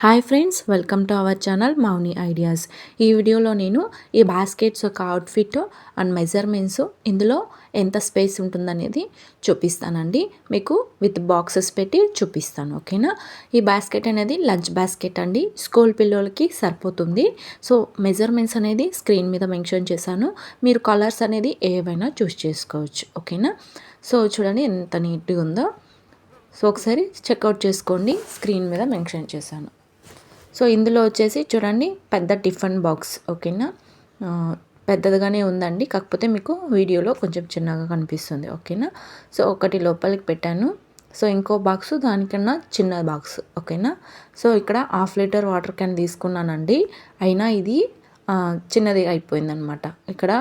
Hi friends, welcome to our channel Mouni ideas. ఈ వీడియోలో నేను ఈ బాస్కెట్స్ యొక్క అవుట్ఫిట్ అండ్ మెజర్మెంట్స్, ఇందులో ఎంత స్పేస్ ఉంటుందనేది చూపిస్తానండి. మీకు విత్ బాక్సెస్ పెట్టి చూపిస్తాను, ఓకేనా. ఈ బాస్కెట్ అనేది లంచ్ బాస్కెట్ అండి, స్కూల్ పిల్లలకి సరిపోతుంది. సో మెజర్మెంట్స్ అనేది స్క్రీన్ మీద మెన్షన్ చేశాను, మీరు కలర్స్ అనేది ఏవైనా చూస్ చేసుకోవచ్చు, ఓకేనా. సో చూడండి ఎంత నీట్గా ఉందో. సో ఒకసారి చెక్అవుట్ చేసుకోండి, స్క్రీన్ మీద మెన్షన్ చేశాను. సో ఇందులో వచ్చేసి చూడండి పెద్ద టిఫిన్ బాక్స్, ఓకేనా. పెద్దదిగానే ఉందండి, కాకపోతే మీకు వీడియోలో కొంచెం చిన్నగా కనిపిస్తుంది, ఓకేనా. సో ఒకటి లోపలికి పెట్టాను. సో ఇంకో బాక్స్ దానికన్నా చిన్న బాక్స్, ఓకేనా. సో ఇక్కడ 1/2 లీటర్ వాటర్ క్యాన్ తీసుకున్నానండి, అయినా ఇది చిన్నది అయిపోయిందనమాట. ఇక్కడ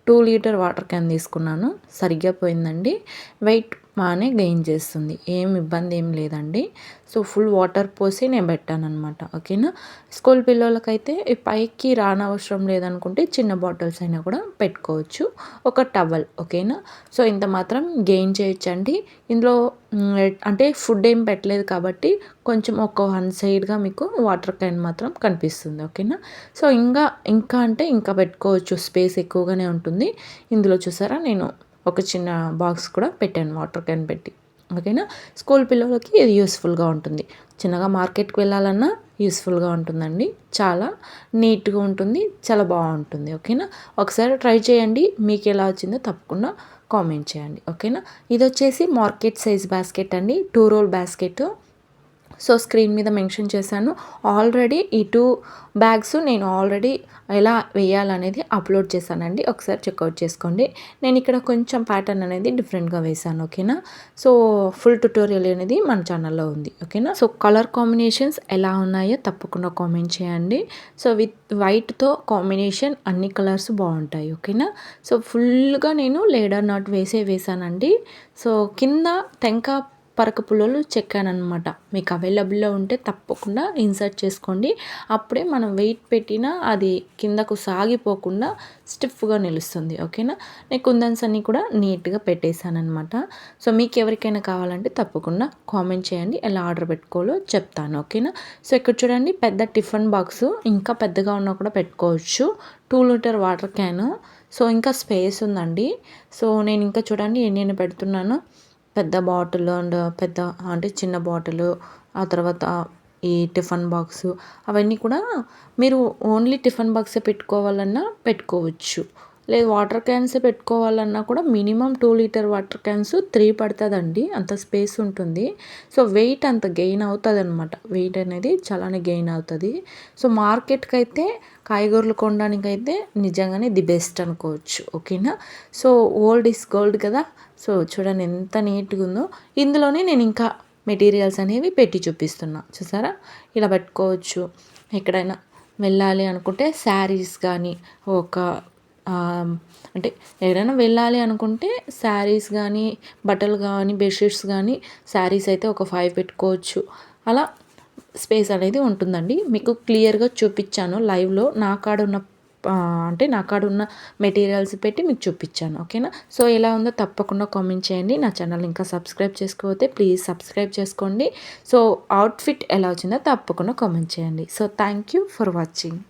2 లీటర్ వాటర్ క్యాన్ తీసుకున్నాను, సరిగ్గా పోయిందండి. వెయిట్ బాగానే గెయిన్ చేస్తుంది, ఏం ఇబ్బంది ఏం లేదండి. సో ఫుల్ వాటర్ పోసి నేను పెట్టానమాట, ఓకేనా. స్కూల్ పిల్లలకైతే పైకి రానవసరం లేదనుకుంటే చిన్న బాటిల్స్ అయినా కూడా పెట్టుకోవచ్చు, ఒక టవల్, ఓకేనా. సో ఇంత మాత్రం గెయిన్ చేయొచ్చండి. ఇందులో అంటే ఫుడ్ ఏం పెట్టలేదు కాబట్టి కొంచెం ఒక వన్ సైడ్గా మీకు వాటర్ క్యాన్ మాత్రం కనిపిస్తుంది, ఓకేనా. సో ఇంకా అంటే ఇంకా పెట్టుకోవచ్చు, స్పేస్ ఎక్కువగానే ఉంటుంది. ఇందులో చూసారా నేను ఒక చిన్న బాక్స్ కూడా పెట్టాను వాటర్ క్యాన్ పెట్టి, ఓకేనా. స్కూల్ పిల్లలకి ఇది యూస్ఫుల్గా ఉంటుంది, చిన్నగా మార్కెట్కి వెళ్ళాలన్నా యూస్ఫుల్గా ఉంటుందండి. చాలా నీట్గా ఉంటుంది, చాలా బాగుంటుంది, ఓకేనా. ఒకసారి ట్రై చేయండి, మీకు ఎలా వచ్చిందో తప్పకుండా కామెంట్ చేయండి, ఓకేనా. ఇది వచ్చేసి మార్కెట్ సైజ్ బాస్కెట్ అండి, 2 రోల్ బాస్కెట్. సో స్క్రీన్ మీద మెన్షన్ చేశాను. ఆల్రెడీ ఈ 2 బ్యాగ్స్ నేను ఆల్రెడీ ఎలా వేయాలనేది అప్లోడ్ చేశానండి, ఒకసారి చెక్అవుట్ చేసుకోండి. నేను ఇక్కడ కొంచెం ప్యాటర్న్ అనేది డిఫరెంట్గా వేశాను, ఓకేనా. సో ఫుల్ ట్యుటోరియల్ అనేది మన ఛానల్లో ఉంది, ఓకేనా. సో కలర్ కాంబినేషన్స్ ఎలా ఉన్నాయో తప్పకుండా కామెంట్ చేయండి. సో విత్ వైట్తో కాంబినేషన్ అన్ని కలర్స్ బాగుంటాయి, ఓకేనా. సో ఫుల్గా నేను లేడర్ నాట్ వేసానండి. సో కింద టెంకా పరక పుల్లలు చెక్కానమాట, మీకు అవైలబుల్లో ఉంటే తప్పకుండా ఇన్సర్ట్ చేసుకోండి. అప్పుడే మనం వెయిట్ పెట్టినా అది కిందకు సాగిపోకుండా స్టిఫ్గా నిలుస్తుంది, ఓకేనా. నేను కుందన్స్ అన్నీ కూడా నీట్గా పెట్టేశానమాట. సో మీకు ఎవరికైనా కావాలంటే తప్పకుండా కామెంట్ చేయండి, ఎలా ఆర్డర్ పెట్టుకోవాలో చెప్తాను, ఓకేనా. సో ఇక్కడ చూడండి పెద్ద టిఫిన్ బాక్స్, ఇంకా పెద్దగా ఉన్నా కూడా పెట్టుకోవచ్చు, 2 లీటర్ వాటర్ క్యాను. సో ఇంకా స్పేస్ ఉందండి. సో నేను ఇంకా చూడండి ఎన్ని పెడుతున్నాను, పెద్ద బాటిల్ అండ్ పెద్ద అంటే చిన్న బాటిల్, ఆ తర్వాత ఈ టిఫిన్ బాక్సు, అవన్నీ కూడా మీరు ఓన్లీ టిఫిన్ బాక్సే పెట్టుకోవాలన్నా పెట్టుకోవచ్చు, లేదు వాటర్ క్యాన్సే పెట్టుకోవాలన్నా కూడా మినిమం 2 లీటర్ వాటర్ క్యాన్స్ 3 పడుతుందండి, అంత స్పేస్ ఉంటుంది. సో వెయిట్ అంత గెయిన్ అవుతుంది అనమాట, వెయిట్ అనేది చాలానే గెయిన్ అవుతుంది. సో మార్కెట్కి అయితే కాయగూరలు కొనడానికైతే నిజంగానే ది బెస్ట్ అనుకోవచ్చు, ఓకేనా. సో ఓల్డ్ ఇస్ గోల్డ్ కదా. సో చూడండి ఎంత నీట్గా ఉందో. ఇందులోనే నేను ఇంకా మెటీరియల్స్ అనేవి పెట్టి చూపిస్తున్నా, చూసారా. ఇలా పెట్టుకోవచ్చు, ఎక్కడైనా వెళ్ళాలి అనుకుంటే శారీస్ కానీ ఒక అంటే ఎక్కడైనా వెళ్ళాలి అనుకుంటే శారీస్ కానీ బట్టలు కానీ బెడ్షీట్స్ కానీ, శారీస్ అయితే ఒక 5 పెట్టుకోవచ్చు, అలా స్పేస్ అనేది ఉంటుందండి. మీకు క్లియర్గా చూపించాను లైవ్లో, నా కాడ ఉన్న మెటీరియల్స్ పెట్టి మీకు చూపించాను, ఓకేనా. సో ఎలా ఉందో తప్పకుండా కామెంట్ చేయండి. నా ఛానల్ ఇంకా సబ్స్క్రైబ్ చేసుకోకపోతే ప్లీజ్ సబ్స్క్రైబ్ చేసుకోండి. సో అవుట్ఫిట్ ఎలా వచ్చిందో తప్పకుండా కామెంట్ చేయండి. So thank you for watching.